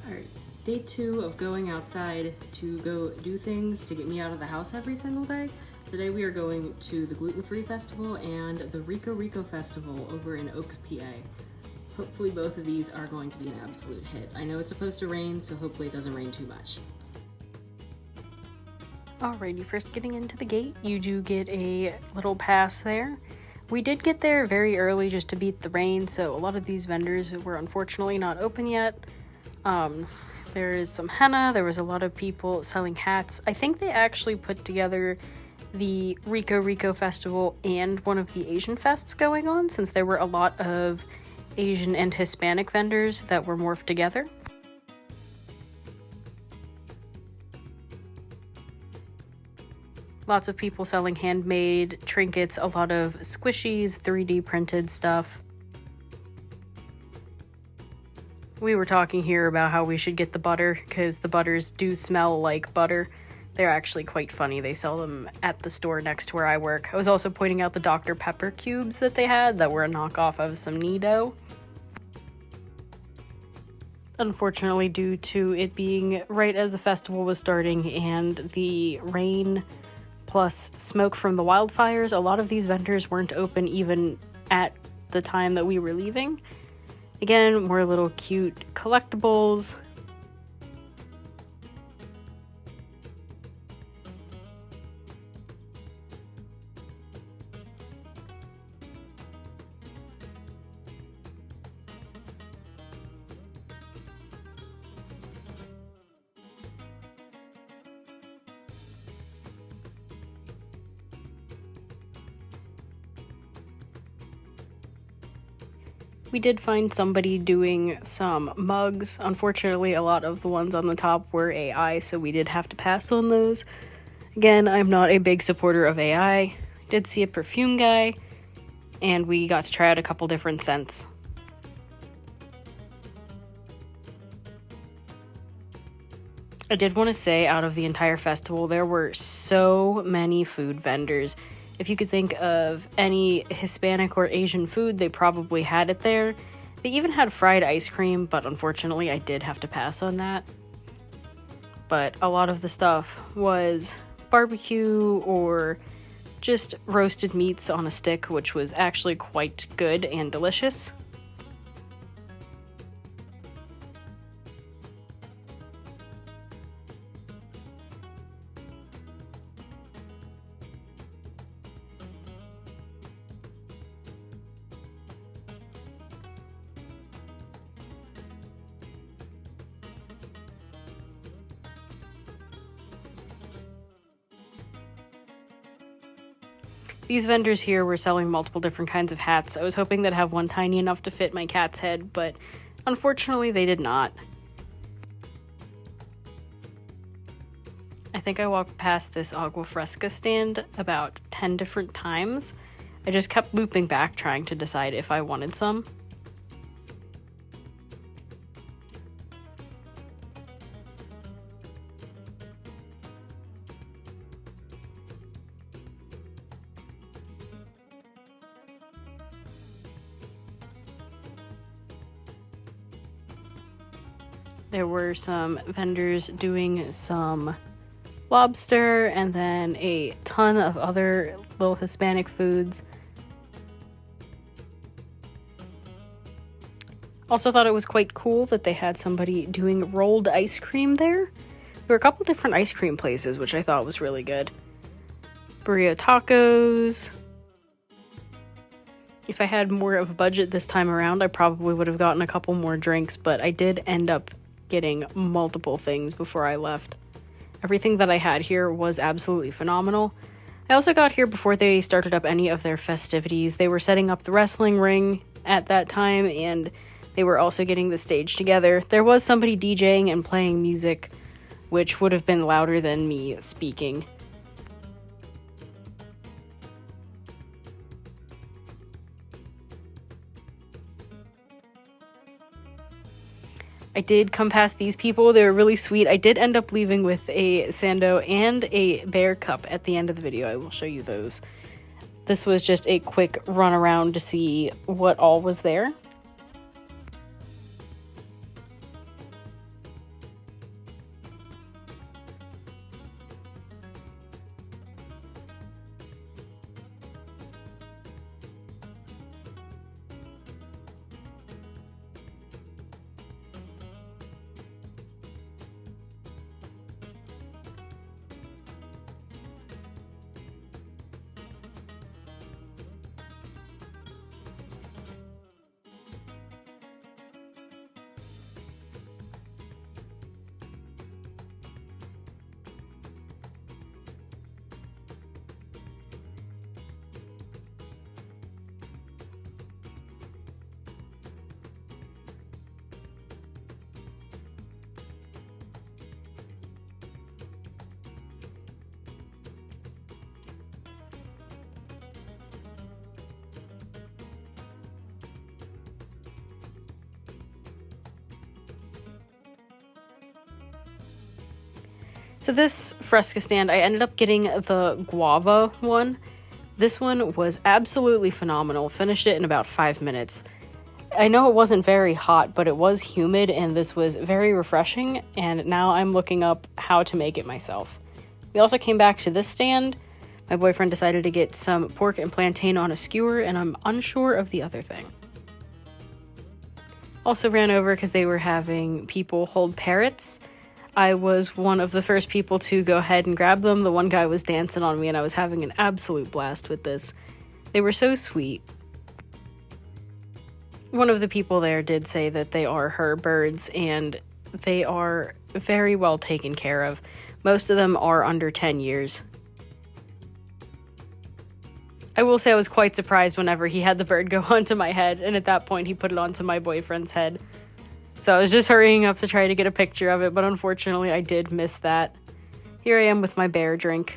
Alright, day 2 of going outside to go do things to get me out of the house every single day. Today we are going to the gluten-free festival and the Rico festival over in Oaks, PA. Hopefully both of these are going to be an absolute hit. I know it's supposed to rain, so hopefully it doesn't rain too much. Alrighty, first getting into the gate, you do get a little pass there. We did get there very early just to beat the rain, so a lot of these vendors were unfortunately not open yet. There is some henna, there was a lot of people selling hats. I think they actually put together the Rico festival and one of the Asian fests going on, since there were a lot of Asian and Hispanic vendors that were morphed together. Lots of people selling handmade trinkets, a lot of squishies, 3D printed stuff. We were talking here about how we should get the butter, because the butters do smell like butter. They're actually quite funny. They sell them at the store next to where I work. I was also pointing out the Dr. Pepper cubes that they had that were a knockoff of some Nido. Unfortunately, due to it being right as the festival was starting and the rain plus smoke from the wildfires, a lot of these vendors weren't open even at the time that we were leaving. Again, more little cute collectibles. We did find somebody doing some mugs. Unfortunately, a lot of the ones on the top were AI, so we did have to pass on those. Again, I'm not a big supporter of AI. Did see a perfume guy, and we got to try out a couple different scents. I did want to say, out of the entire festival, there were so many food vendors. If you could think of any Hispanic or Asian food, they probably had it there. They even had fried ice cream, but unfortunately I did have to pass on that. But a lot of the stuff was barbecue or just roasted meats on a stick, which was actually quite good and delicious. These vendors here were selling multiple different kinds of hats. I was hoping they'd have one tiny enough to fit my cat's head, but unfortunately they did not. I think I walked past this agua fresca stand about 10 different times. I just kept looping back trying to decide if I wanted some. There were some vendors doing some lobster and then a ton of other little Hispanic foods. Also thought it was quite cool that they had somebody doing rolled ice cream there. There were a couple different ice cream places, which I thought was really good. Burrito tacos. If I had more of a budget this time around, I probably would have gotten a couple more drinks, but I did end up getting multiple things before I left. Everything that I had here was absolutely phenomenal. I also got here before they started up any of their festivities. They were setting up the wrestling ring at that time, and they were also getting the stage together. There was somebody DJing and playing music, which would have been louder than me speaking. I did come past these people. They were really sweet. I did end up leaving with a Sando and a bear cup at the end of the video. I will show you those. This was just a quick run around to see what all was there. So this Fresca stand, I ended up getting the guava one. This one was absolutely phenomenal. Finished it in about 5 minutes. I know it wasn't very hot, but it was humid, and this was very refreshing, and now I'm looking up how to make it myself. We also came back to this stand. My boyfriend decided to get some pork and plantain on a skewer, and I'm unsure of the other thing. Also ran over because they were having people hold parrots. I was one of the first people to go ahead and grab them. The one guy was dancing on me, and I was having an absolute blast with this. They were so sweet. One of the people there did say that they are her birds, and they are very well taken care of. Most of them are under 10 years. I will say I was quite surprised whenever he had the bird go onto my head, and at that point he put it onto my boyfriend's head. So I was just hurrying up to try to get a picture of it, but unfortunately I did miss that. Here I am with my bear drink.